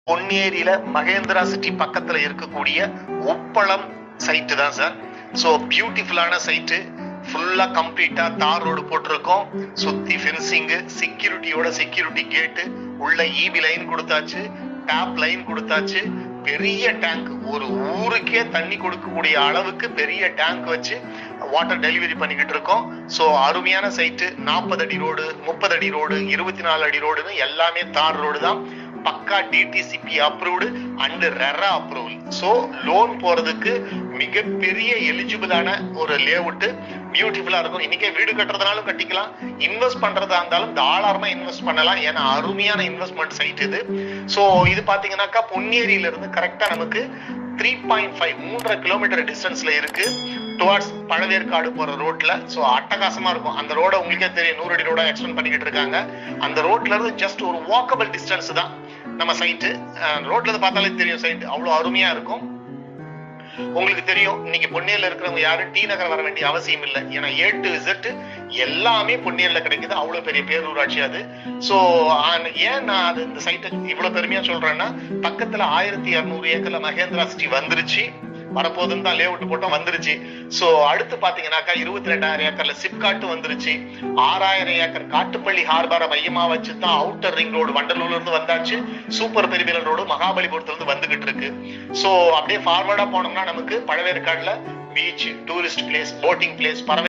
பொன்னேரியில Mahindra city பக்கத்துல இருக்கக்கூடிய உப்பளம் site தான் சார். ஸோ பியூட்டிஃபுல்லான சைட்டு, ஃபுல்லா கம்ப்ளீட்டா தார் ரோடு போட்டிருக்கோம். சுத்தி ஃபென்சிங்கு, செக்யூரிட்டி கேட்டு, உள்ள இபி லைன் கொடுத்தாச்சு, டேப் லைன் கொடுத்தாச்சு, பெரிய டேங்க், ஒரு ஊருக்கே தண்ணி கொடுக்கக்கூடிய அளவுக்கு பெரிய டேங்க் வச்சு வாட்டர் டெலிவரி பண்ணிக்கிட்டு இருக்கோம். ஸோ அருமையான சைட்டு. 40 அடி ரோடு, 30 அடி ரோடு, 24 அடி ரோடுன்னு எல்லாமே தார் ரோடு தான். பக்கா DTCP approved and RERA approval. So loan போறதுக்கு மிகப்பெரிய எலிஜிபிளான ஒரு லேஅவுட், பியூட்டிஃபுல்லா இருக்கும். இன்னைக்கே வீடு கட்டுறதுனாலும் கட்டிக்கலாம், இன்வெஸ்ட் பண்றதா இருந்தாலும் தாராளமா இன்வெஸ்ட் பண்ணலாம். ஏன்னா அருமையான இன்வெஸ்ட்மெண்ட் சைட் இது. ஸோ இது பாத்தீங்கன்னாக்கா பொன்னேரியில இருந்து கரெக்டா நமக்கு 3.5 3.5 கிலோமீட்டர் டிஸ்டன்ஸ்ல இருக்கு, டுவார்ட்ஸ் பழவேற்காடு போற ரோட்ல. ஸோ அட்டகாசமா இருக்கும் அந்த ரோட. உங்களுக்கே தெரியும், 100 அடி ரோடா எக்ஸ்டெண்ட் பண்ணிக்கிட்டு இருக்காங்க. அந்த ரோட்ல இருந்து ஜஸ்ட் ஒரு வாக்கபிள் டிஸ்டன்ஸ் தான் நம்ம சைட்டு. ரோட்ல இருந்து பார்த்தாலே தெரியும் சைட் அவ்வளவு அருமையா இருக்கும். உங்களுக்கு தெரியும், இன்னைக்கு பொன்னேரியில இருக்கிறவங்க யாரும் டி நகர் வர வேண்டிய அவசியம் இல்லை. ஏன்னா A to Z எல்லாமே பொன்னேரியில கிடைக்குது. அவ்வளவு பெரிய பேரூராட்சி அது. சோ ஏன் நான் அது இந்த சைட்டை இவ்வளவு பெருமையா சொல்றேன்னா, பக்கத்துல 1200 ஏக்கர்ல மகேந்திரா சிட்டி வந்துருச்சு, வரப்போதுன்னு தான் லேஅவுட் போட்டோம், வந்துருச்சு. சோ அடுத்து பாத்தீங்கன்னாக்கா 22,000 ஏக்கர்ல சிப்காட்டு வந்துருச்சு. 6,000 ஏக்கர் காட்டுப்பள்ளி ஹார்பரை மையமா வச்சு தான் அவுட்டர் ரிங் ரோடு வண்டலூர்ல இருந்து வந்தாச்சு, சூப்பர் பெருமிரல் ரோடு மகாபலிபுரத்துல இருந்து வந்துகிட்டு இருக்கு. சோ அப்படியே ஃபார்வர்டா போனோம்னா நமக்கு பழவேற்காடுல beach, tourist place, boating place, பறவை